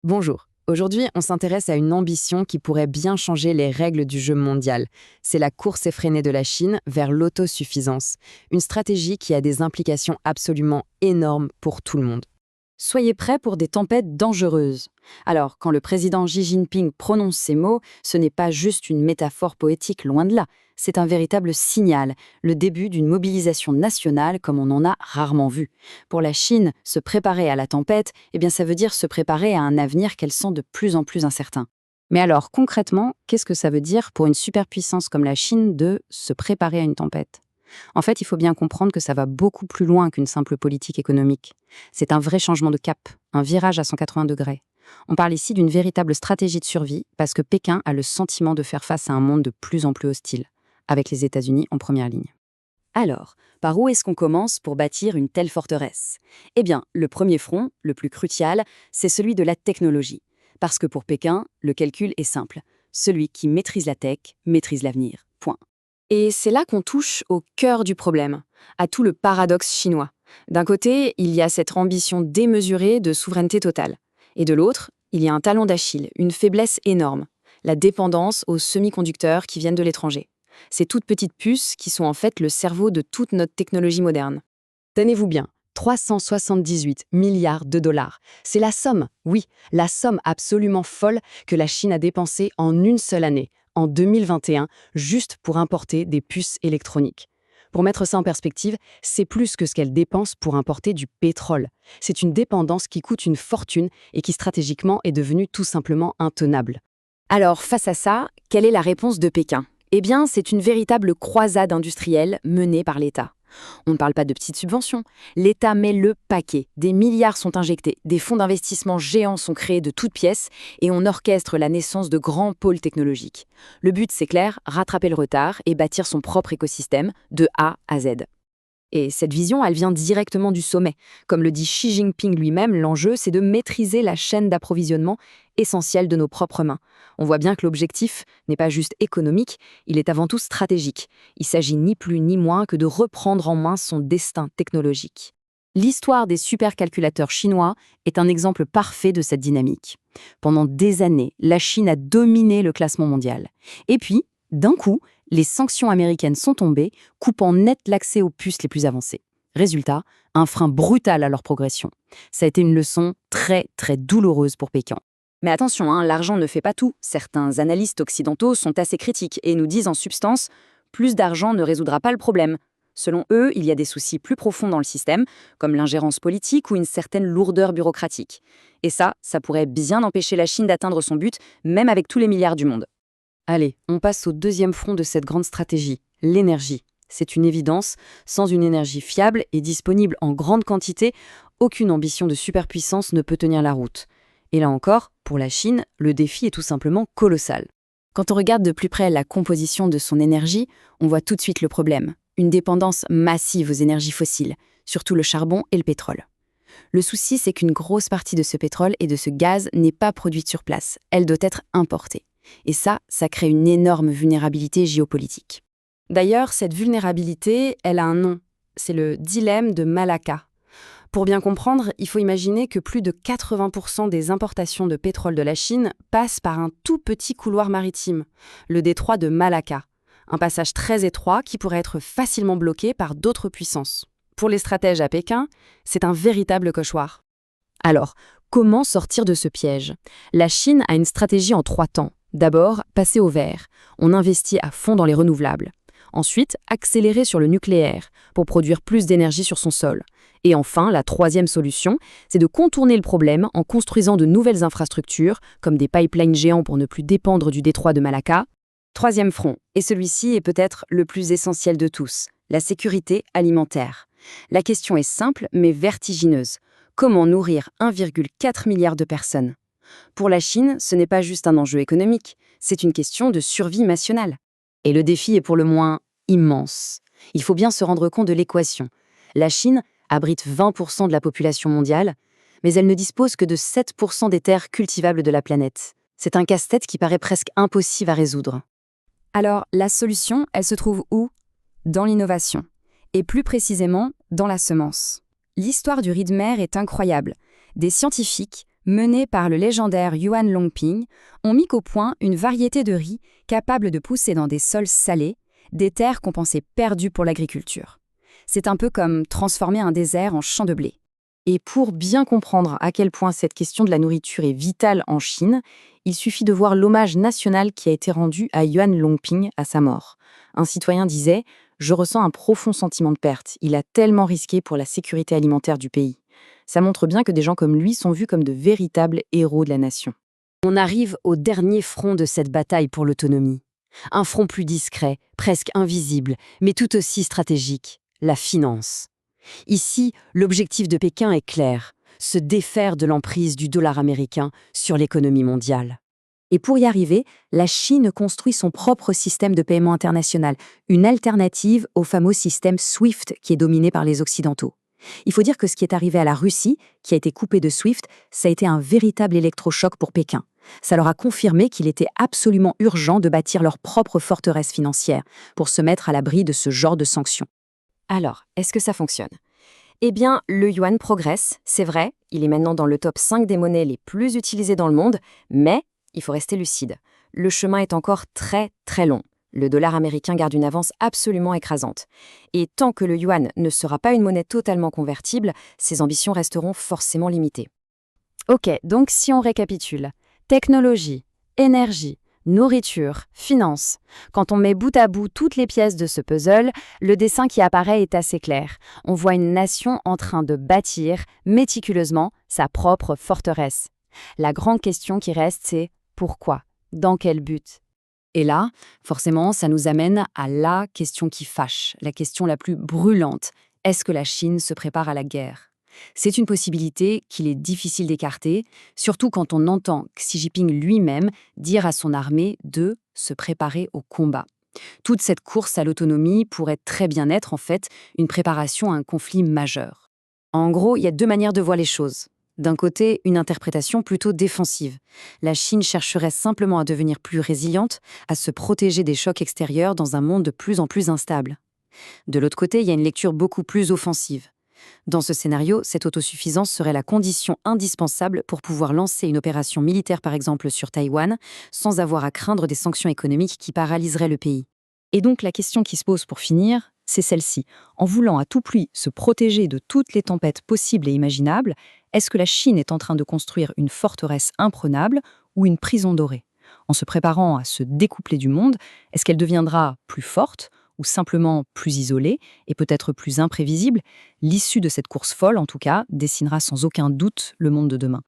Bonjour. Aujourd'hui, on s'intéresse à une ambition qui pourrait bien changer les règles du jeu mondial. C'est la course effrénée de la Chine vers l'autosuffisance. Une stratégie qui a des implications absolument énormes pour tout le monde. Soyez prêts pour des tempêtes dangereuses. Alors, quand le président Xi Jinping prononce ces mots, ce n'est pas juste une métaphore poétique, loin de là. C'est un véritable signal, le début d'une mobilisation nationale comme on en a rarement vu. Pour la Chine, se préparer à la tempête, ça veut dire se préparer à un avenir qu'elle sent de plus en plus incertain. Mais alors, concrètement, qu'est-ce que ça veut dire pour une superpuissance comme la Chine de se préparer à une tempête? En fait, il faut bien comprendre que ça va beaucoup plus loin qu'une simple politique économique. C'est un vrai changement de cap, un virage à 180 degrés. On parle ici d'une véritable stratégie de survie parce que Pékin a le sentiment de faire face à un monde de plus en plus hostile, avec les États-Unis en première ligne. Alors, par où est-ce qu'on commence pour bâtir une telle forteresse? Eh bien, le premier front, le plus crucial, c'est celui de la technologie. Parce que pour Pékin, le calcul est simple. Celui qui maîtrise la tech, maîtrise l'avenir. Point. Et c'est là qu'on touche au cœur du problème, à tout le paradoxe chinois. D'un côté, il y a cette ambition démesurée de souveraineté totale. Et de l'autre, il y a un talon d'Achille, une faiblesse énorme, la dépendance aux semi-conducteurs qui viennent de l'étranger. Ces toutes petites puces qui sont en fait le cerveau de toute notre technologie moderne. Tenez-vous bien, 378 milliards de dollars. C'est la somme, oui, la somme absolument folle que la Chine a dépensée en une seule année, en 2021, juste pour importer des puces électroniques. Pour mettre ça en perspective, c'est plus que ce qu'elle dépense pour importer du pétrole. C'est une dépendance qui coûte une fortune et qui stratégiquement est devenue tout simplement intenable. Alors, face à ça, quelle est la réponse de Pékin? Eh bien, c'est une véritable croisade industrielle menée par l'État. On ne parle pas de petites subventions. L'État met le paquet. Des milliards sont injectés, des fonds d'investissement géants sont créés de toutes pièces et on orchestre la naissance de grands pôles technologiques. Le but, c'est clair, rattraper le retard et bâtir son propre écosystème de A à Z. Et cette vision, elle vient directement du sommet. Comme le dit Xi Jinping lui-même, l'enjeu, c'est de maîtriser la chaîne d'approvisionnement essentielle de nos propres mains. On voit bien que l'objectif n'est pas juste économique, il est avant tout stratégique. Il s'agit ni plus ni moins que de reprendre en main son destin technologique. L'histoire des supercalculateurs chinois est un exemple parfait de cette dynamique. Pendant des années, la Chine a dominé le classement mondial. Et puis, d'un coup, les sanctions américaines sont tombées, coupant net l'accès aux puces les plus avancées. Résultat, un frein brutal à leur progression. Ça a été une leçon très, très douloureuse pour Pékin. Mais attention, l'argent ne fait pas tout. Certains analystes occidentaux sont assez critiques et nous disent en substance « plus d'argent ne résoudra pas le problème ». Selon eux, il y a des soucis plus profonds dans le système, comme l'ingérence politique ou une certaine lourdeur bureaucratique. Et ça pourrait bien empêcher la Chine d'atteindre son but, même avec tous les milliards du monde. Allez, on passe au deuxième front de cette grande stratégie, l'énergie. C'est une évidence, sans une énergie fiable et disponible en grande quantité, aucune ambition de superpuissance ne peut tenir la route. Et là encore, pour la Chine, le défi est tout simplement colossal. Quand on regarde de plus près la composition de son énergie, on voit tout de suite le problème. Une dépendance massive aux énergies fossiles, surtout le charbon et le pétrole. Le souci, c'est qu'une grosse partie de ce pétrole et de ce gaz n'est pas produite sur place. Elle doit être importée. Et ça crée une énorme vulnérabilité géopolitique. D'ailleurs, cette vulnérabilité, elle a un nom. C'est le dilemme de Malacca. Pour bien comprendre, il faut imaginer que plus de 80% des importations de pétrole de la Chine passent par un tout petit couloir maritime, le détroit de Malacca. Un passage très étroit qui pourrait être facilement bloqué par d'autres puissances. Pour les stratèges à Pékin, c'est un véritable cauchemar. Alors, comment sortir de ce piège? La Chine a une stratégie en 3 temps. D'abord, passer au vert. On investit à fond dans les renouvelables. Ensuite, accélérer sur le nucléaire pour produire plus d'énergie sur son sol. Et enfin, la troisième solution, c'est de contourner le problème en construisant de nouvelles infrastructures, comme des pipelines géants pour ne plus dépendre du détroit de Malacca. Troisième front, et celui-ci est peut-être le plus essentiel de tous, la sécurité alimentaire. La question est simple mais vertigineuse. Comment nourrir 1,4 milliard de personnes? Pour la Chine, ce n'est pas juste un enjeu économique, c'est une question de survie nationale. Et le défi est pour le moins immense. Il faut bien se rendre compte de l'équation. La Chine abrite 20% de la population mondiale, mais elle ne dispose que de 7% des terres cultivables de la planète. C'est un casse-tête qui paraît presque impossible à résoudre. Alors, la solution, elle se trouve où? Dans l'innovation. Et plus précisément, dans la semence. L'histoire du riz de mer est incroyable. Des scientifiques menés par le légendaire Yuan Longping, ont mis au point une variété de riz capable de pousser dans des sols salés, des terres qu'on pensait perdues pour l'agriculture. C'est un peu comme transformer un désert en champ de blé. Et pour bien comprendre à quel point cette question de la nourriture est vitale en Chine, il suffit de voir l'hommage national qui a été rendu à Yuan Longping à sa mort. Un citoyen disait « Je ressens un profond sentiment de perte. Il a tellement risqué pour la sécurité alimentaire du pays. » Ça montre bien que des gens comme lui sont vus comme de véritables héros de la nation. On arrive au dernier front de cette bataille pour l'autonomie. Un front plus discret, presque invisible, mais tout aussi stratégique, la finance. Ici, l'objectif de Pékin est clair, se défaire de l'emprise du dollar américain sur l'économie mondiale. Et pour y arriver, la Chine construit son propre système de paiement international, une alternative au fameux système SWIFT qui est dominé par les Occidentaux. Il faut dire que ce qui est arrivé à la Russie, qui a été coupée de SWIFT, ça a été un véritable électrochoc pour Pékin. Ça leur a confirmé qu'il était absolument urgent de bâtir leur propre forteresse financière pour se mettre à l'abri de ce genre de sanctions. Alors, est-ce que ça fonctionne? Eh bien, le yuan progresse, c'est vrai, il est maintenant dans le top 5 des monnaies les plus utilisées dans le monde, mais il faut rester lucide. Le chemin est encore très très long. Le dollar américain garde une avance absolument écrasante. Et tant que le yuan ne sera pas une monnaie totalement convertible, ses ambitions resteront forcément limitées. Ok, donc si on récapitule, technologie, énergie, nourriture, finance. Quand on met bout à bout toutes les pièces de ce puzzle, le dessin qui apparaît est assez clair. On voit une nation en train de bâtir méticuleusement sa propre forteresse. La grande question qui reste, c'est pourquoi? Dans quel but? Et là, forcément, ça nous amène à la question qui fâche, la question la plus brûlante. Est-ce que la Chine se prépare à la guerre? C'est une possibilité qu'il est difficile d'écarter, surtout quand on entend Xi Jinping lui-même dire à son armée de se préparer au combat. Toute cette course à l'autonomie pourrait très bien être, en fait, une préparation à un conflit majeur. En gros, il y a deux manières de voir les choses. D'un côté, une interprétation plutôt défensive. La Chine chercherait simplement à devenir plus résiliente, à se protéger des chocs extérieurs dans un monde de plus en plus instable. De l'autre côté, il y a une lecture beaucoup plus offensive. Dans ce scénario, cette autosuffisance serait la condition indispensable pour pouvoir lancer une opération militaire par exemple sur Taïwan, sans avoir à craindre des sanctions économiques qui paralyseraient le pays. Et donc la question qui se pose pour finir, c'est celle-ci. En voulant à tout prix se protéger de toutes les tempêtes possibles et imaginables, est-ce que la Chine est en train de construire une forteresse imprenable ou une prison dorée? En se préparant à se découpler du monde, est-ce qu'elle deviendra plus forte ou simplement plus isolée et peut-être plus imprévisible? L'issue de cette course folle, en tout cas, dessinera sans aucun doute le monde de demain.